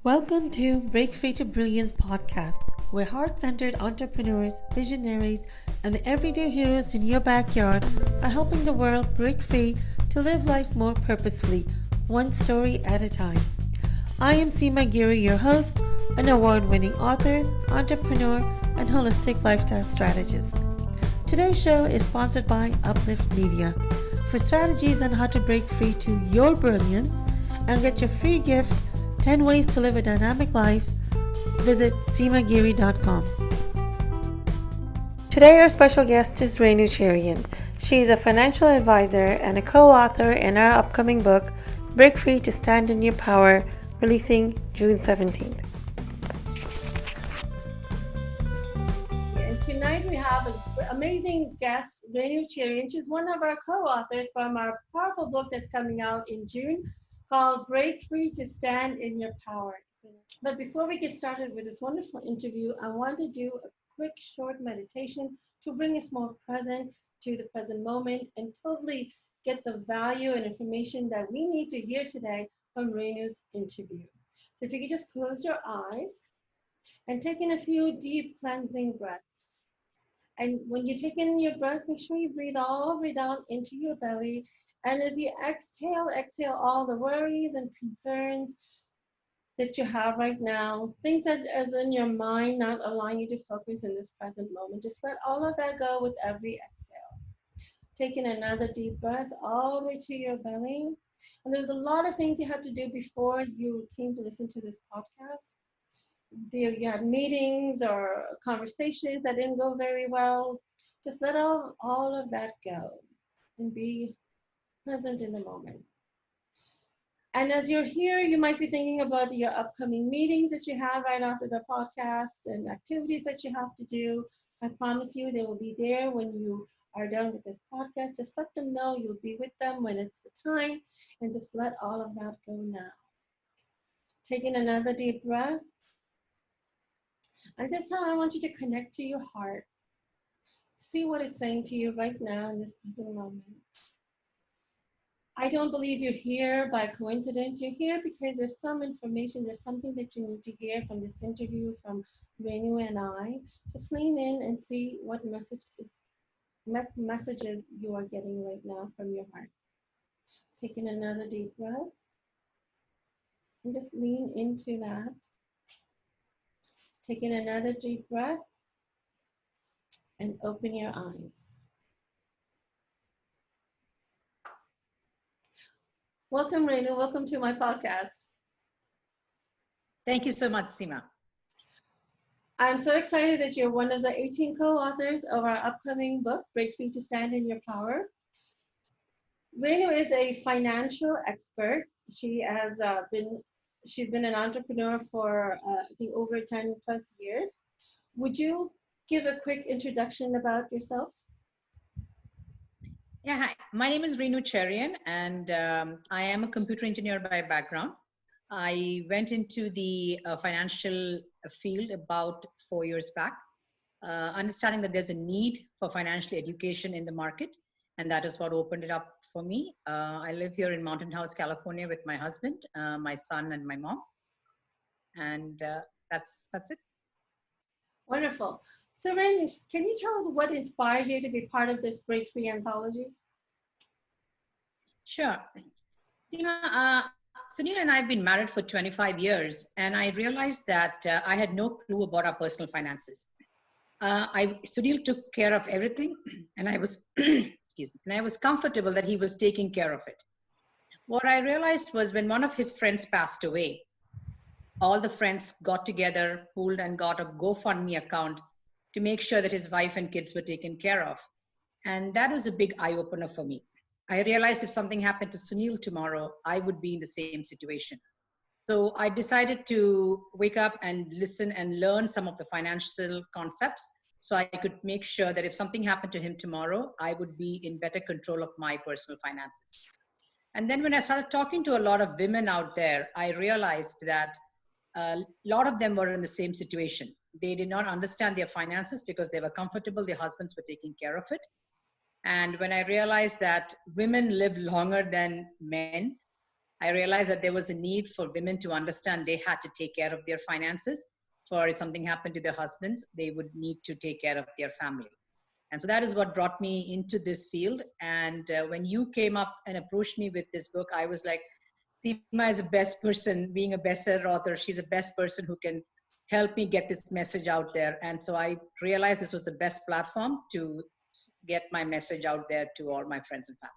Welcome to Break Free to Brilliance podcast, where heart centered entrepreneurs, visionaries, and everyday heroes in your backyard are helping the world break free to live life more purposefully, one story at a time. I am Seema Giri, your host, an award winning author, entrepreneur, and holistic lifestyle strategist. Today's show is sponsored by Uplift Media. For strategies on how to break free to your brilliance and get your free gift, 10 ways to live a dynamic life, visit seemagiri.com. Today our special guest is Reenu Cherian. She is a financial advisor and a co-author in our upcoming book, Break Free to Stand in Your Power, releasing June 17th. And tonight we have an amazing guest, Reenu Cherian. She's one of our co-authors from our powerful book that's coming out in June, called Break Free to Stand in Your Power. But before we get started with this wonderful interview, I want to do a quick short meditation to bring us more present to the present moment and totally get the value and information that we need to hear today from Reenu's interview. So if you could just close your eyes and take in a few deep cleansing breaths. And when you take in your breath, make sure you breathe all the way down into your belly. And as you exhale all the worries and concerns that you have right now, things that is in your mind not allowing you to focus in this present moment. Just let all of that go with every exhale. Taking another deep breath all the way to your belly. And there's a lot of things you had to do before you came to listen to this podcast. You had meetings or conversations that didn't go very well. Just let all of that go and be present in the moment. And as you're here, you might be thinking about your upcoming meetings that you have right after the podcast and activities that you have to do. I promise you they will be there when you are done with this podcast. Just let them know you'll be with them when it's the time, and just let all of that go now. Taking another deep breath. And this time I want you to connect to your heart. See what it's saying to you right now in this present moment. I don't believe you're here by coincidence. You're here because there's some information, there's something that you need to hear from this interview from Reenu and I. Just lean in and see what messages you are getting right now from your heart. Taking another deep breath and just lean into that. Taking another deep breath and open your eyes. Welcome, Reenu. Welcome to my podcast. Thank you so much, Seema. I'm so excited that you're one of the 18 co-authors of our upcoming book, Break Free to Stand in Your Power. Reenu is a financial expert. She's been an entrepreneur for I think over 10 plus years. Would you give a quick introduction about yourself? Yeah, hi. My name is Reenu Cherian, and I am a computer engineer by background. I went into the financial field about 4 years back, understanding that there's a need for financial education in the market, and that is what opened it up for me. I live here in Mountain House, California, with my husband, my son, and my mom, and that's it. Wonderful. So, Reenu, can you tell us what inspired you to be part of this Break Free anthology? Sure. Seema, Sunil and I have been married for 25 years, and I realized that I had no clue about our personal finances. Sunil took care of everything, and I was, excuse me, and I was comfortable that he was taking care of it. What I realized was when one of his friends passed away, all the friends got together, pooled, and got a GoFundMe account to make sure that his wife and kids were taken care of. And that was a big eye-opener for me. I realized if something happened to Sunil tomorrow, I would be in the same situation. So I decided to wake up and listen and learn some of the financial concepts so I could make sure that if something happened to him tomorrow, I would be in better control of my personal finances. And then when I started talking to a lot of women out there, I realized that a lot of them were in the same situation. They did not understand their finances because they were comfortable, their husbands were taking care of it. And when I realized that women live longer than men, I realized that there was a need for women to understand they had to take care of their finances. For if something happened to their husbands, they would need to take care of their family. And so that is what brought me into this field. And when you came up and approached me with this book, I was like, Seema is the best person, being a bestseller author. She's the best person who can help me get this message out there. And so I realized this was the best platform to get my message out there to all my friends and family.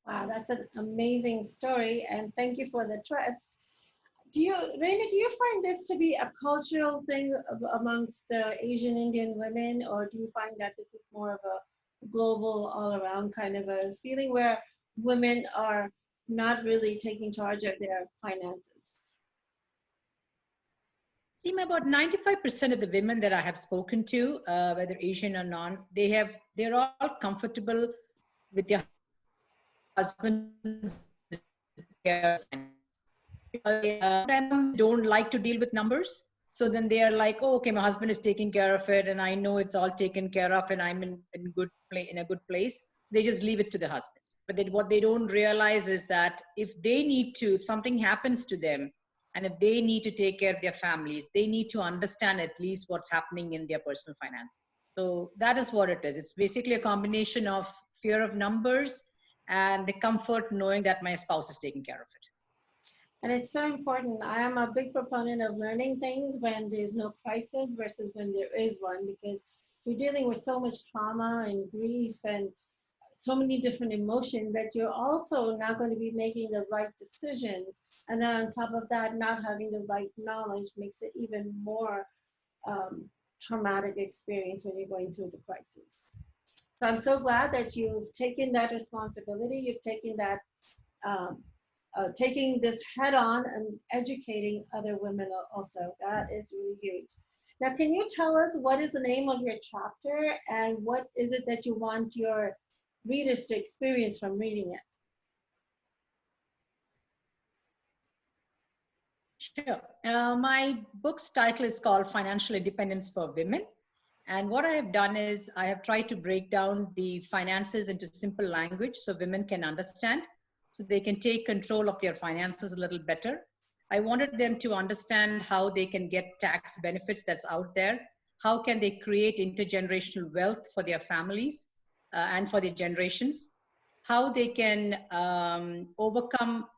Wow, that's an amazing story, and thank you for the trust. Reena, do you find this to be a cultural thing amongst the Asian Indian women, or do you find that this is more of a global, all-around kind of a feeling where women are not really taking charge of their finances? See, about 95% of the women that I have spoken to, whether Asian or non, they're all comfortable with their husbands. Don't like to deal with numbers. So then they are like, oh, okay, my husband is taking care of it, and I know it's all taken care of, and I'm in a good place. So they just leave it to the husbands. But what they don't realize is that if something happens to them, and if they need to take care of their families, they need to understand at least what's happening in their personal finances. So that is what it is. It's basically a combination of fear of numbers and the comfort knowing that my spouse is taking care of it. And it's so important. I am a big proponent of learning things when there's no crisis versus when there is one, because you're dealing with so much trauma and grief and so many different emotions that you're also not going to be making the right decisions. And then on top of that, not having the right knowledge makes it even more traumatic experience when you're going through the crisis. So I'm so glad that you've taken that responsibility. You've taken that, taking this head on and educating other women also. That is really huge. Now, can you tell us what is the name of your chapter and what is it that you want your readers to experience from reading it? Sure. My book's title is called Financial Independence for Women. And what I have done is I have tried to break down the finances into simple language so women can understand, so they can take control of their finances a little better. I wanted them to understand how they can get tax benefits that's out there. How can they create intergenerational wealth for their families and for their generations? How they can overcome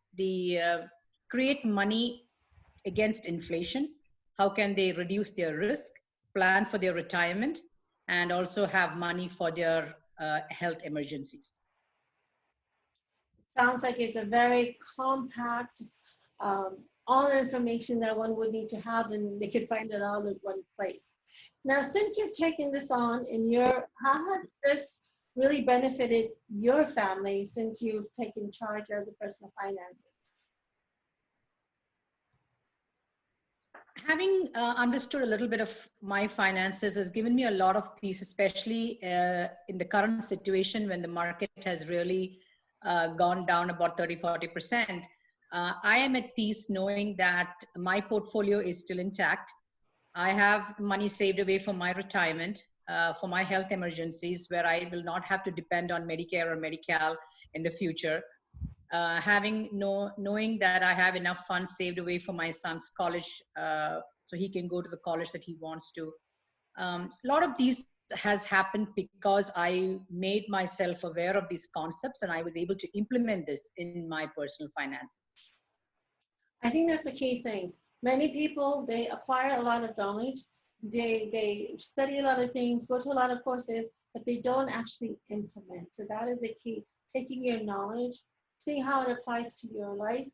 create money against inflation. How can they reduce their risk, plan for their retirement, and also have money for their health emergencies. Sounds like it's a very compact, all the information that one would need to have, and they could find it all in one place. Now, since you've taken this on how has this really benefited your family since you've taken charge of the personal finances? Having understood a little bit of my finances has given me a lot of peace, especially in the current situation when the market has really gone down about 30-40%. I am at peace knowing that my portfolio is still intact. I have money saved away for my retirement, for my health emergencies, where I will not have to depend on Medicare or Medi-Cal in the future. Knowing that I have enough funds saved away for my son's college, so he can go to the college that he wants to. A lot of these has happened because I made myself aware of these concepts and I was able to implement this in my personal finances. I think that's the key thing. Many people, they acquire a lot of knowledge, they study a lot of things, go to a lot of courses, but they don't actually implement. So that is the key, taking your knowledge, seeing how it applies to your life,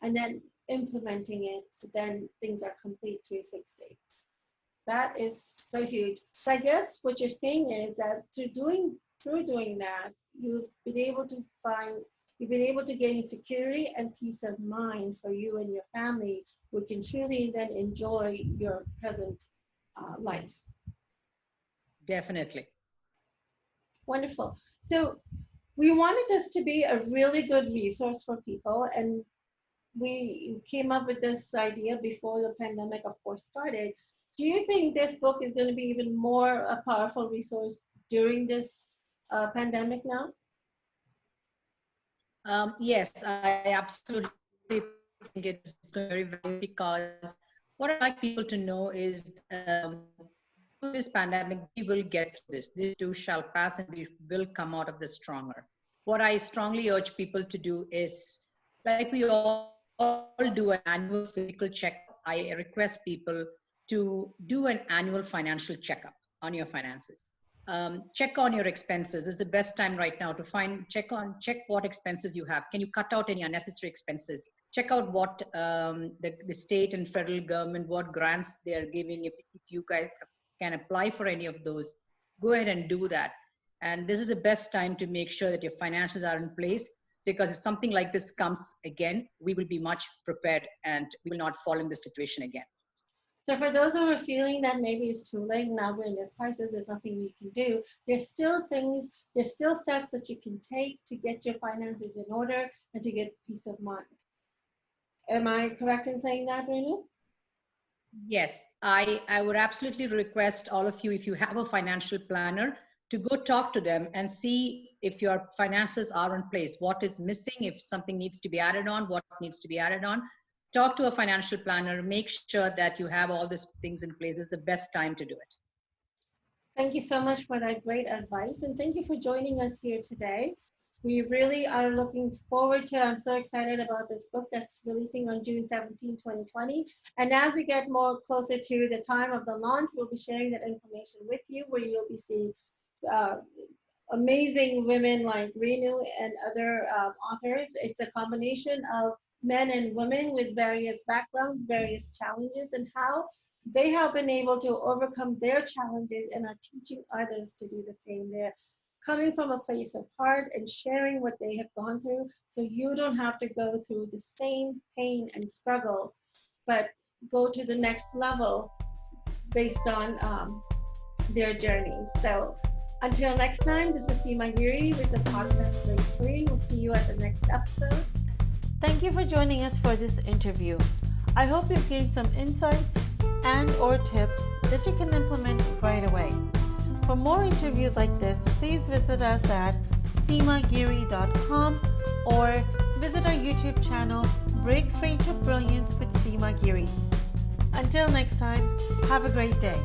and then implementing it, so then things are complete 360. That is so huge. So I guess what you're saying is that through doing that, you've been able to gain security and peace of mind for you and your family, who can truly then enjoy your present life. Definitely. Wonderful. So we wanted this to be a really good resource for people, and we came up with this idea before the pandemic, of course, started. Do you think this book is going to be even more a powerful resource during this pandemic now? Yes, I absolutely think it's very valuable because what I'd like people to know is through this pandemic, we will get through this. This too shall pass and we will come out of this stronger. What I strongly urge people to do is, like we all do an annual physical checkup, I request people to do an annual financial checkup on your finances. Check on your expenses. This is the best time right now to check what expenses you have. Can you cut out any unnecessary expenses? Check out what the state and federal government, what grants they are giving. If you guys can apply for any of those, go ahead and do that. And this is the best time to make sure that your finances are in place, because if something like this comes again, we will be much prepared and we will not fall in this situation again. So for those who are feeling that maybe it's too late now, we're in this crisis, there's nothing we can do, there's still steps that you can take to get your finances in order and to get peace of mind. Am I correct in saying that, Reenu? Yes, I would absolutely request all of you, if you have a financial planner, to go talk to them and see if your finances are in place, what is missing, if something needs to be added on, what needs to be added on. Talk to a financial planner, make sure that you have all these things in place. This is the best time to do it. Thank you so much for that great advice, and thank you for joining us here today. We really are looking forward to, I'm so excited about this book that's releasing on June 17, 2020. And as we get more closer to the time of the launch, we'll be sharing that information with you, where you'll be seeing amazing women like Reenu and other authors. It's a combination of men and women with various backgrounds, various challenges, and how they have been able to overcome their challenges and are teaching others to do the same. They're coming from a place of heart and sharing what they have gone through, so you don't have to go through the same pain and struggle, but go to the next level based on their journeys. So until next time, this is Seema Giri with the podcast Break Free. We'll see you at the next episode. Thank you for joining us for this interview. I hope you've gained some insights and or tips that you can implement right away. For more interviews like this, please visit us at seemagiri.com or visit our YouTube channel, Break Free to Brilliance with Seema Giri. Until next time, have a great day.